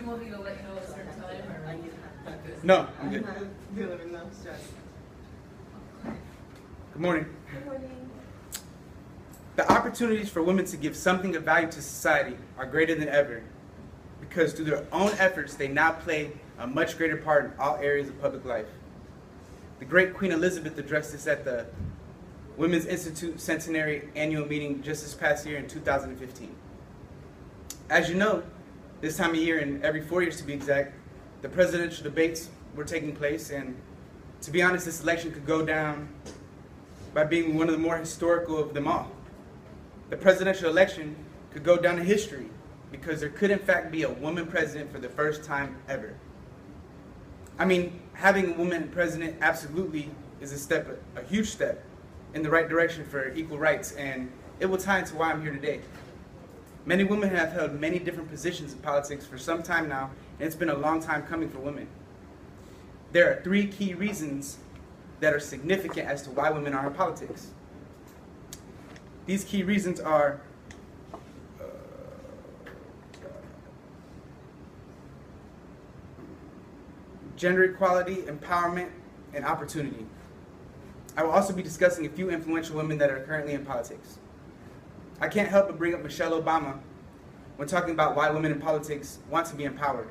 you want me to let you know at a certain time? Or? No, I'm good. Good morning. Good morning. The opportunities for women to give something of value to society are greater than ever because through their own efforts they now play a much greater part in all areas of public life. The great Queen Elizabeth addressed this at the Women's Institute Centenary Annual Meeting just this past year in 2015. As you know, this time of year, and every 4 years to be exact, the presidential debates were taking place, and to be honest, this election could go down by being one of the more historical of them all. The presidential election could go down in history because there could in fact be a woman president for the first time ever. I mean, having a woman president absolutely is a huge step in the right direction for equal rights, and it will tie into why I'm here today. Many women have held many different positions in politics for some time now, and it's been a long time coming for women. There are 3 key reasons that are significant as to why women are in politics. These key reasons are gender equality, empowerment, and opportunity. I will also be discussing a few influential women that are currently in politics. I can't help but bring up Michelle Obama when talking about why women in politics want to be empowered.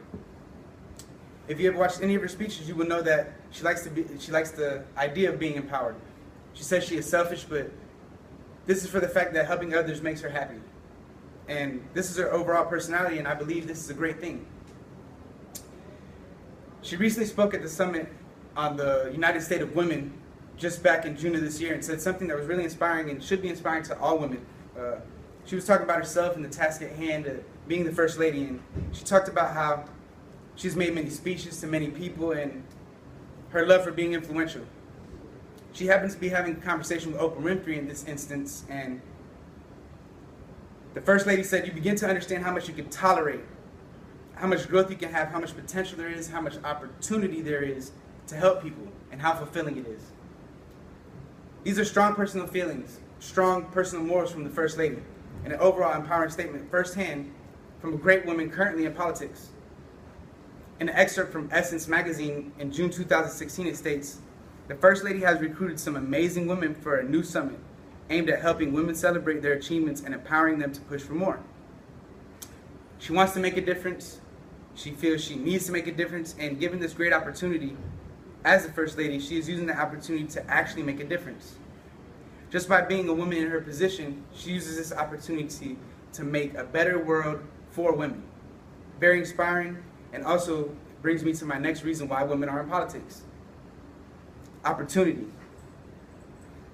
If you ever watched any of her speeches, you will know that she likes the idea of being empowered. She says she is selfish, but this is for the fact that helping others makes her happy. And this is her overall personality, and I believe this is a great thing. She recently spoke at the summit on the United State of Women just back in June of this year and said something that was really inspiring and should be inspiring to all women. She was talking about herself and the task at hand of being the First Lady, and she talked about how she's made many speeches to many people and her love for being influential. She happens to be having a conversation with Oprah Winfrey in this instance, and the First Lady said, "You begin to understand how much you can tolerate, how much growth you can have, how much potential there is, how much opportunity there is to help people, and how fulfilling it is." These are strong personal feelings, strong personal morals from the First Lady, and an overall empowering statement firsthand from a great woman currently in politics. In an excerpt from Essence magazine in June 2016, it states, "The First Lady has recruited some amazing women for a new summit aimed at helping women celebrate their achievements and empowering them to push for more. She wants to make a difference. She feels she needs to make a difference, and given this great opportunity, as the First Lady, she is using the opportunity to actually make a difference. Just by being a woman in her position, she uses this opportunity to make a better world for women." Very inspiring, and also brings me to my next reason why women are in politics. Opportunity.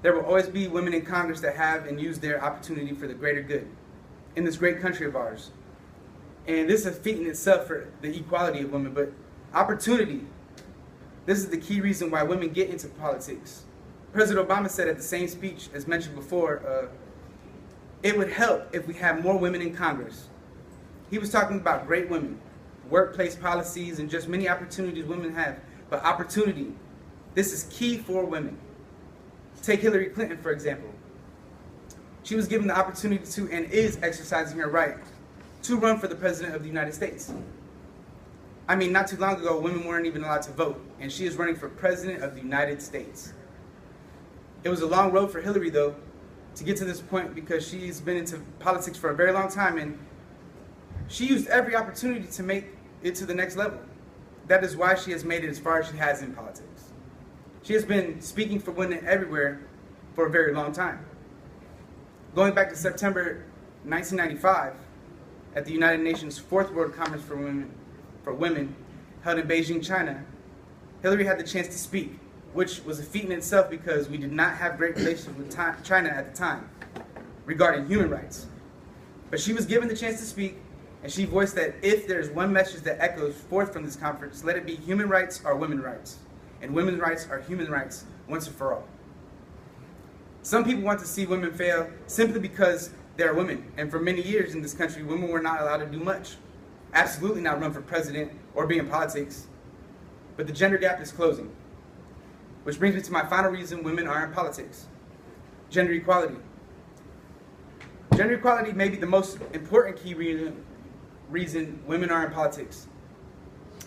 There will always be women in Congress that have and use their opportunity for the greater good in this great country of ours. And this is a feat in itself for the equality of women, but opportunity. This is the key reason why women get into politics. President Obama said at the same speech, as mentioned before, it would help if we had more women in Congress. He was talking about great women, workplace policies, and just many opportunities women have. But opportunity, this is key for women. Take Hillary Clinton, for example. She was given the opportunity to, and is exercising her right, to run for the President of the United States. I mean, not too long ago, women weren't even allowed to vote, and she is running for President of the United States. It was a long road for Hillary, though, to get to this point because she's been into politics for a very long time, and she used every opportunity to make it to the next level. That is why she has made it as far as she has in politics. She has been speaking for women everywhere for a very long time. Going back to September 1995, at the United Nations 4th World Conference for Women held in Beijing, China, Hillary had the chance to speak, which was a feat in itself because we did not have great relations with China at the time regarding human rights. But she was given the chance to speak, and she voiced that if there's one message that echoes forth from this conference, let it be human rights are women's rights, and women's rights are human rights once and for all. Some people want to see women fail simply because they're women, and for many years in this country, women were not allowed to do much. Absolutely not run for president or be in politics. But the gender gap is closing. Which brings me to my final reason women are in politics. Gender equality. Gender equality may be the most important key reason women are in politics.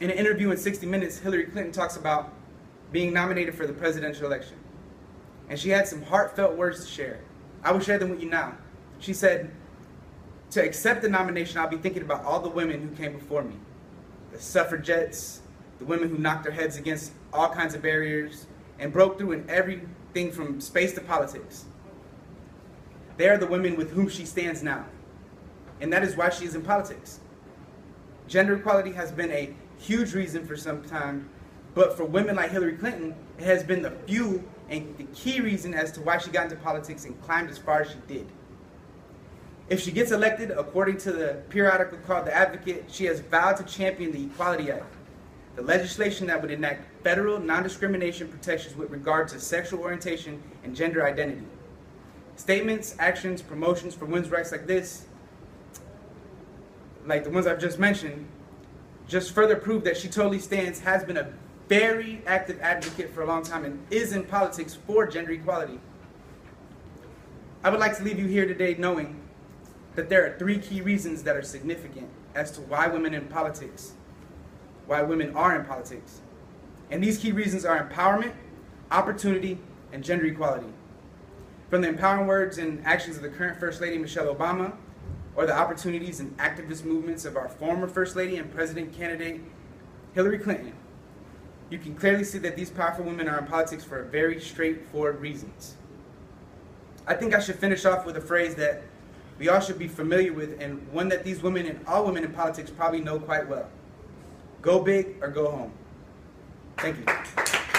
In an interview in 60 Minutes, Hillary Clinton talks about being nominated for the presidential election. And she had some heartfelt words to share. I will share them with you now. She said, "To accept the nomination, I'll be thinking about all the women who came before me. The suffragettes, the women who knocked their heads against all kinds of barriers and broke through in everything from space to politics. They are the women with whom she stands now. And that is why she is in politics." Gender equality has been a huge reason for some time, but for women like Hillary Clinton, it has been the fuel and the key reason as to why she got into politics and climbed as far as she did. If she gets elected, according to the periodical called The Advocate, she has vowed to champion the Equality Act, the legislation that would enact federal non-discrimination protections with regard to sexual orientation and gender identity. Statements, actions, promotions for women's rights like this, like the ones I've just mentioned, just further prove that she totally has been a very active advocate for a long time and is in politics for gender equality. I would like to leave you here today knowing that there are 3 key reasons that are significant as to why women are in politics. And these key reasons are empowerment, opportunity, and gender equality. From the empowering words and actions of the current First Lady Michelle Obama, or the opportunities and activist movements of our former First Lady and President candidate Hillary Clinton, you can clearly see that these powerful women are in politics for very straightforward reasons. I think I should finish off with a phrase that we all should be familiar with, and one that these women and all women in politics probably know quite well. Go big or go home. Thank you.